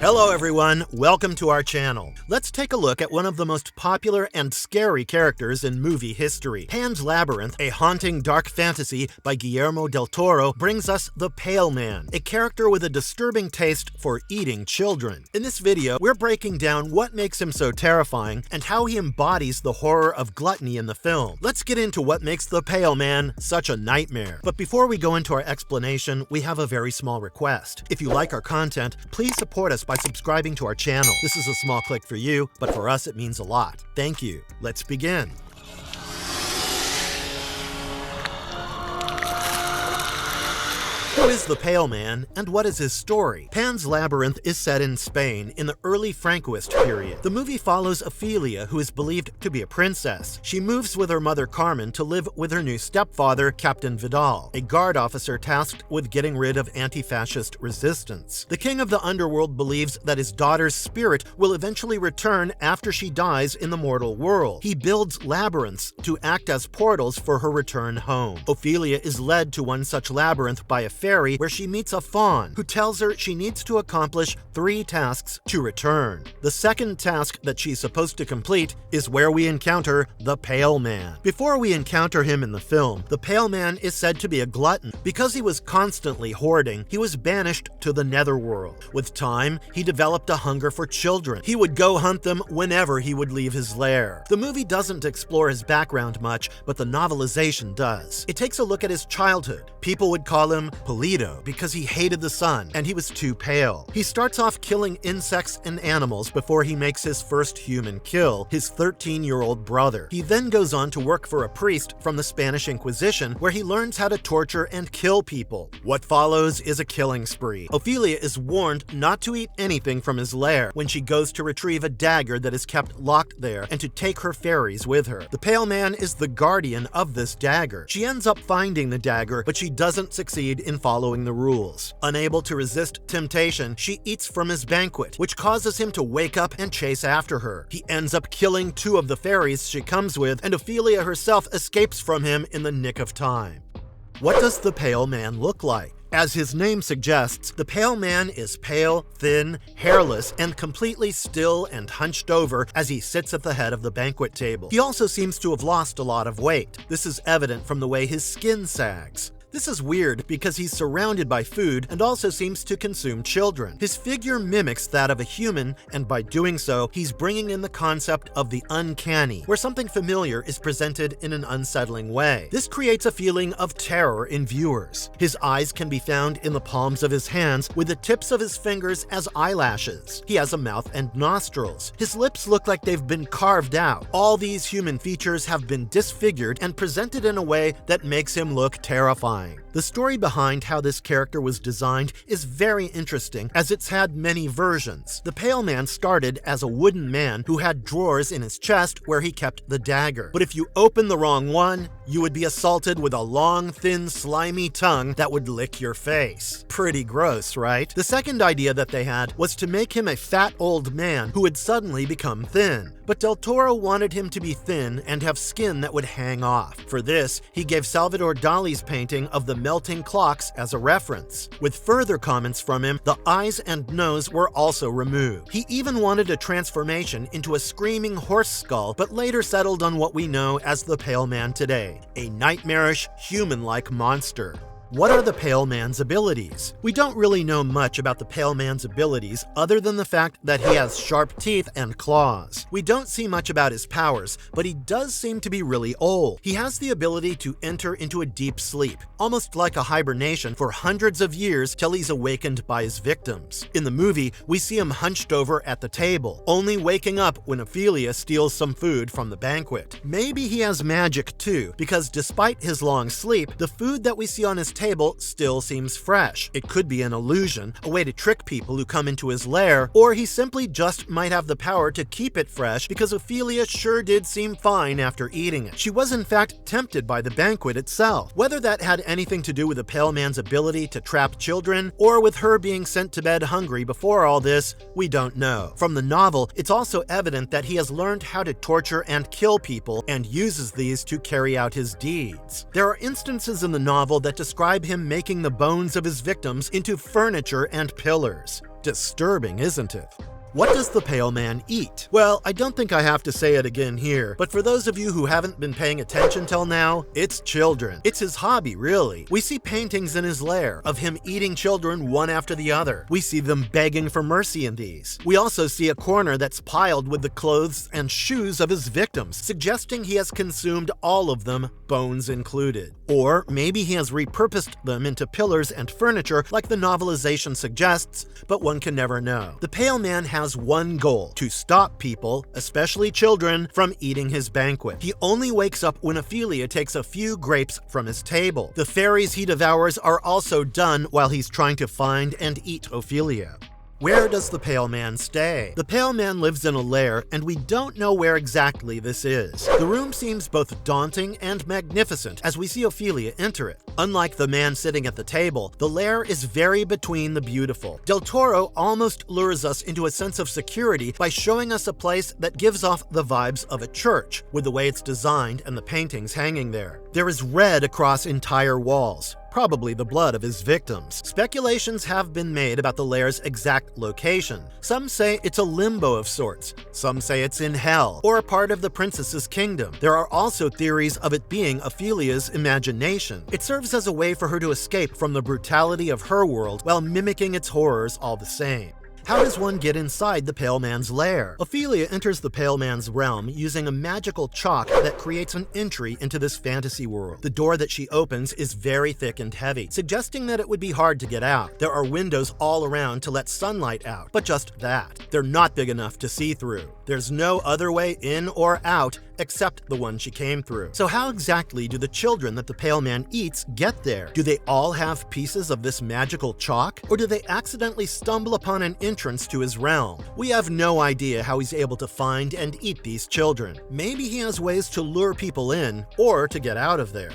Hello everyone, welcome to our channel. Let's take a look at one of the most popular and scary characters in movie history. Pan's Labyrinth, a haunting dark fantasy by Guillermo del Toro, brings us the Pale Man, a character with a disturbing taste for eating children. In this video, we're breaking down what makes him so terrifying and how he embodies the horror of gluttony in the film. Let's get into what makes the Pale Man such a nightmare. But before we go into our explanation, we have a very small request. If you like our content, please support us by subscribing to our channel. This is a small click for you, but for us it means a lot. Thank you. Let's begin. Who is the Pale Man, and what is his story? Pan's Labyrinth is set in Spain in the early Francoist period. The movie follows Ophelia, who is believed to be a princess. She moves with her mother Carmen to live with her new stepfather, Captain Vidal, a guard officer tasked with getting rid of anti-fascist resistance. The king of the underworld believes that his daughter's spirit will eventually return after she dies in the mortal world. He builds labyrinths to act as portals for her return home. Ophelia is led to one such labyrinth by a fairy where she meets a faun who tells her she needs to accomplish 3 tasks to return. The second task that she's supposed to complete is where we encounter the Pale Man. Before we encounter him in the film, the Pale Man is said to be a glutton. Because he was constantly hoarding, he was banished to the netherworld. With time, he developed a hunger for children. He would go hunt them whenever he would leave his lair. The movie doesn't explore his background much, but the novelization does. It takes a look at his childhood. People would call him Polito because he hated the sun and he was too pale. He starts off killing insects and animals before he makes his first human kill, his 13-year-old brother. He then goes on to work for a priest from the Spanish Inquisition, where he learns how to torture and kill people. What follows is a killing spree. Ophelia is warned not to eat anything from his lair when she goes to retrieve a dagger that is kept locked there and to take her fairies with her. The Pale Man is the guardian of this dagger. She ends up finding the dagger, but she doesn't succeed in following the rules. Unable to resist temptation, she eats from his banquet, which causes him to wake up and chase after her. He ends up killing 2 of the fairies she comes with, and Ophelia herself escapes from him in the nick of time. What does the Pale Man look like? As his name suggests, the Pale Man is pale, thin, hairless, and completely still and hunched over as he sits at the head of the banquet table. He also seems to have lost a lot of weight. This is evident from the way his skin sags. This is weird because he's surrounded by food and also seems to consume children. His figure mimics that of a human, and by doing so, he's bringing in the concept of the uncanny, where something familiar is presented in an unsettling way. This creates a feeling of terror in viewers. His eyes can be found in the palms of his hands, with the tips of his fingers as eyelashes. He has a mouth and nostrils. His lips look like they've been carved out. All these human features have been disfigured and presented in a way that makes him look terrifying. The story behind how this character was designed is very interesting, as it's had many versions. The Pale Man started as a wooden man who had drawers in his chest where he kept the dagger. But if you open the wrong one, you would be assaulted with a long, thin, slimy tongue that would lick your face. Pretty gross, right? The second idea that they had was to make him a fat old man who would suddenly become thin. But Del Toro wanted him to be thin and have skin that would hang off. For this, he gave Salvador Dali's painting of the melting clocks as a reference. With further comments from him, the eyes and nose were also removed. He even wanted a transformation into a screaming horse skull, but later settled on what we know as the Pale Man today, a nightmarish, human-like monster. What are the Pale Man's abilities? We don't really know much about the Pale Man's abilities other than the fact that he has sharp teeth and claws. We don't see much about his powers, but he does seem to be really old. He has the ability to enter into a deep sleep, almost like a hibernation, for hundreds of years till he's awakened by his victims. In the movie, we see him hunched over at the table, only waking up when Ophelia steals some food from the banquet. Maybe he has magic too, because despite his long sleep, the food that we see on his table still seems fresh. It could be an illusion, a way to trick people who come into his lair, or he simply just might have the power to keep it fresh because Ophelia sure did seem fine after eating it. She was in fact tempted by the banquet itself. Whether that had anything to do with the Pale Man's ability to trap children, or with her being sent to bed hungry before all this, we don't know. From the novel, it's also evident that he has learned how to torture and kill people and uses these to carry out his deeds. There are instances in the novel that describe him making the bones of his victims into furniture and pillars. Disturbing, isn't it? What does the pale man eat? Well, I don't think I have to say it again here, but for those of you who haven't been paying attention till now, it's children. It's his hobby, really. We see paintings in his lair of him eating children one after the other. We see them begging for mercy in these. We also see a corner that's piled with the clothes and shoes of his victims, suggesting he has consumed all of them, bones included. Or maybe he has repurposed them into pillars and furniture like the novelization suggests, but one can never know. The pale man has one goal: to stop people, especially children, from eating his banquet. He only wakes up when Ophelia takes a few grapes from his table. The fairies he devours are also done while he's trying to find and eat Ophelia. Where does the pale man stay? The pale man lives in a lair, and we don't know where exactly this is. The room seems both daunting and magnificent as we see Ophelia enter it. Unlike the man sitting at the table, the lair is very between the beautiful. Del Toro almost lures us into a sense of security by showing us a place that gives off the vibes of a church, with the way it's designed and the paintings hanging there. There is red across entire walls, probably the blood of his victims. Speculations have been made about the lair's exact location. Some say it's a limbo of sorts, some say it's in hell, or a part of the princess's kingdom. There are also theories of it being Ophelia's imagination. It serves as a way for her to escape from the brutality of her world while mimicking its horrors all the same. How does one get inside the pale man's lair? Ophelia enters the pale man's realm using a magical chalk that creates an entry into this fantasy world. The door that she opens is very thick and heavy, suggesting that it would be hard to get out. There are windows all around to let sunlight out, but just that. They're not big enough to see through. There's no other way in or out except the one she came through. So how exactly do the children that the pale man eats get there? Do they all have pieces of this magical chalk? Or do they accidentally stumble upon an entrance to his realm? We have no idea how he's able to find and eat these children. Maybe he has ways to lure people in, or to get out of there.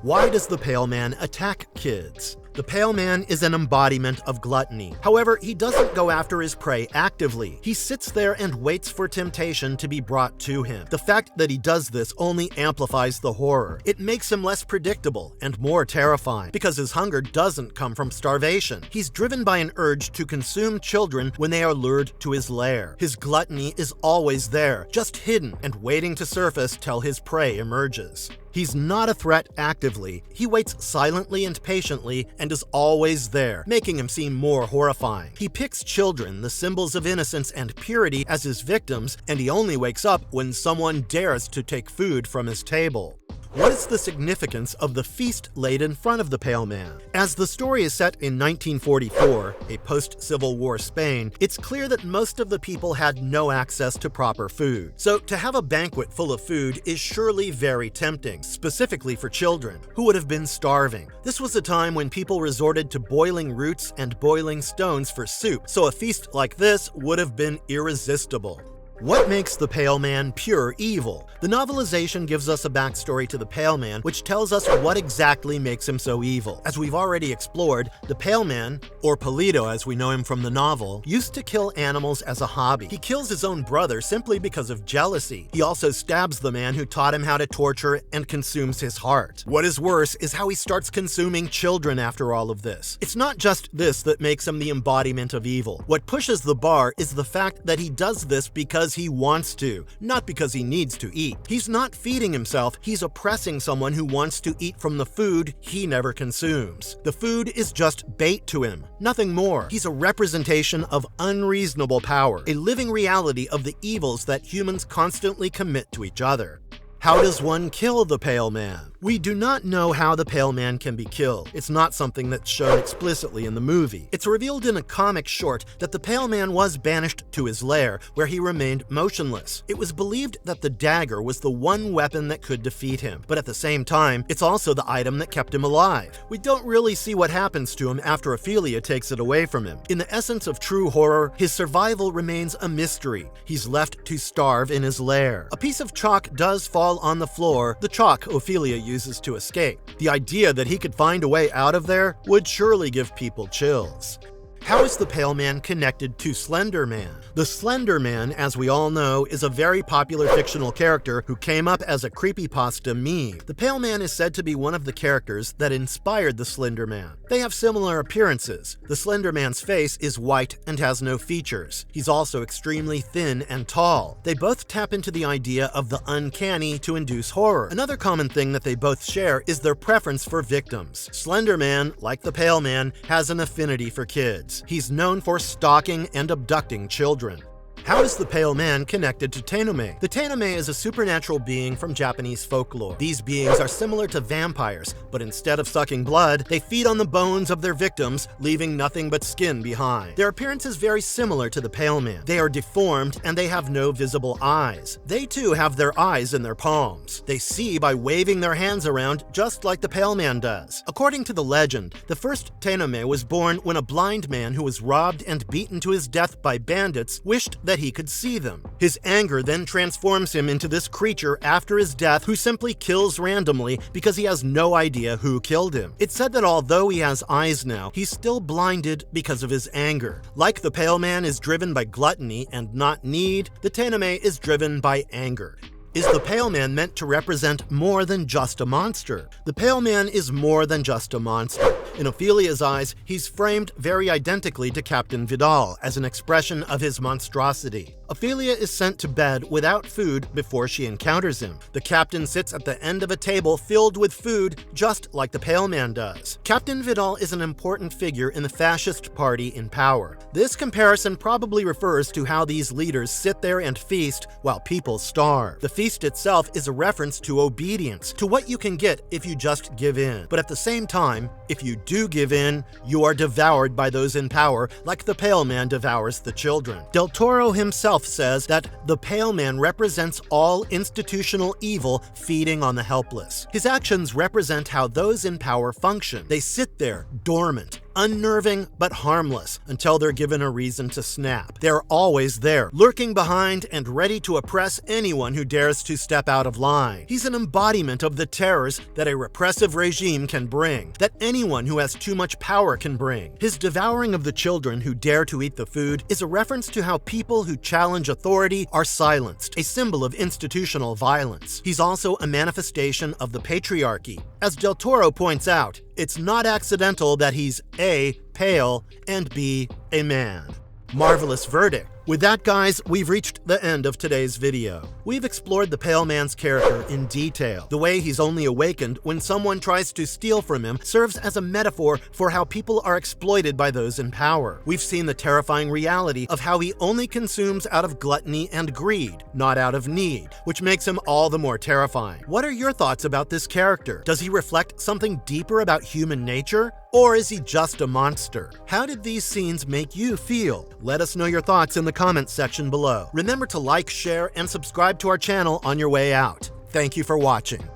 Why does the pale man attack kids? The pale man is an embodiment of gluttony. However, he doesn't go after his prey actively. He sits there and waits for temptation to be brought to him. The fact that he does this only amplifies the horror. It makes him less predictable and more terrifying, because his hunger doesn't come from starvation. He's driven by an urge to consume children when they are lured to his lair. His gluttony is always there, just hidden and waiting to surface till his prey emerges. He's not a threat actively. He waits silently and patiently and is always there, making him seem more horrifying. He picks children, the symbols of innocence and purity, as his victims, and he only wakes up when someone dares to take food from his table. What is the significance of the feast laid in front of the pale man? As the story is set in 1944, a post-Civil War Spain, it's clear that most of the people had no access to proper food. So to have a banquet full of food is surely very tempting, specifically for children, who would have been starving. This was a time when people resorted to boiling roots and boiling stones for soup, so a feast like this would have been irresistible. What makes the pale man pure evil? The novelization gives us a backstory to the pale man, which tells us what exactly makes him so evil. As we've already explored, the pale man, or Polito as we know him from the novel, used to kill animals as a hobby. He kills his own brother simply because of jealousy. He also stabs the man who taught him how to torture and consumes his heart. What is worse is how he starts consuming children after all of this. It's not just this that makes him the embodiment of evil. What pushes the bar is the fact that he does this because he wants to, not because he needs to eat. He's not feeding himself, he's oppressing someone who wants to eat from the food he never consumes. The food is just bait to him, nothing more. He's a representation of unreasonable power, a living reality of the evils that humans constantly commit to each other. How does one kill the pale man? We do not know how the pale man can be killed. It's not something that's shown explicitly in the movie. It's revealed in a comic short that the pale man was banished to his lair, where he remained motionless. It was believed that the dagger was the one weapon that could defeat him, but at the same time, it's also the item that kept him alive. We don't really see what happens to him after Ophelia takes it away from him. In the essence of true horror, his survival remains a mystery. He's left to starve in his lair. A piece of chalk does fall on the floor, the chalk Ophelia uses to escape. The idea that he could find a way out of there would surely give people chills. How is the Pale Man connected to Slender Man? The Slender Man, as we all know, is a very popular fictional character who came up as a creepypasta meme. The Pale Man is said to be one of the characters that inspired the Slender Man. They have similar appearances. The Slender Man's face is white and has no features. He's also extremely thin and tall. They both tap into the idea of the uncanny to induce horror. Another common thing that they both share is their preference for victims. Slender Man, like the Pale Man, has an affinity for kids. He's known for stalking and abducting children. How is the Pale Man connected to Tenome? The Tenome is a supernatural being from Japanese folklore. These beings are similar to vampires, but instead of sucking blood, they feed on the bones of their victims, leaving nothing but skin behind. Their appearance is very similar to the Pale Man. They are deformed and they have no visible eyes. They too have their eyes in their palms. They see by waving their hands around just like the Pale Man does. According to the legend, the first Tenome was born when a blind man who was robbed and beaten to his death by bandits wished that he could see them. His anger then transforms him into this creature after his death who simply kills randomly because he has no idea who killed him. It's said that although he has eyes now, he's still blinded because of his anger. Like the Pale Man is driven by gluttony and not need, the Tenome is driven by anger. Is the Pale Man meant to represent more than just a monster? The Pale Man is more than just a monster. In Ophelia's eyes, he's framed very identically to Captain Vidal as an expression of his monstrosity. Ophelia is sent to bed without food before she encounters him. The captain sits at the end of a table filled with food, just like the Pale Man does. Captain Vidal is an important figure in the fascist party in power. This comparison probably refers to how these leaders sit there and feast while people starve. The feast itself is a reference to obedience, to what you can get if you just give in. But at the same time, if you do give in, you are devoured by those in power, like the Pale Man devours the children. Del Toro himself says that the Pale Man represents all institutional evil feeding on the helpless. His actions represent how those in power function. They sit there, dormant, unnerving but harmless until they're given a reason to snap. They're always there, lurking behind and ready to oppress anyone who dares to step out of line. He's an embodiment of the terrors that a repressive regime can bring, that anyone who has too much power can bring. His devouring of the children who dare to eat the food is a reference to how people who challenge authority are silenced, a symbol of institutional violence. He's also a manifestation of the patriarchy. As Del Toro points out, it's not accidental that he's A, pale, and B, a man. Marvelous verdict. With that, guys, we've reached the end of today's video. We've explored the Pale Man's character in detail. The way he's only awakened when someone tries to steal from him serves as a metaphor for how people are exploited by those in power. We've seen the terrifying reality of how he only consumes out of gluttony and greed, not out of need, which makes him all the more terrifying. What are your thoughts about this character? Does he reflect something deeper about human nature? Or is he just a monster? How did these scenes make you feel? Let us know your thoughts in the comments section below. Remember to like, share, and subscribe to our channel on your way out. Thank you for watching.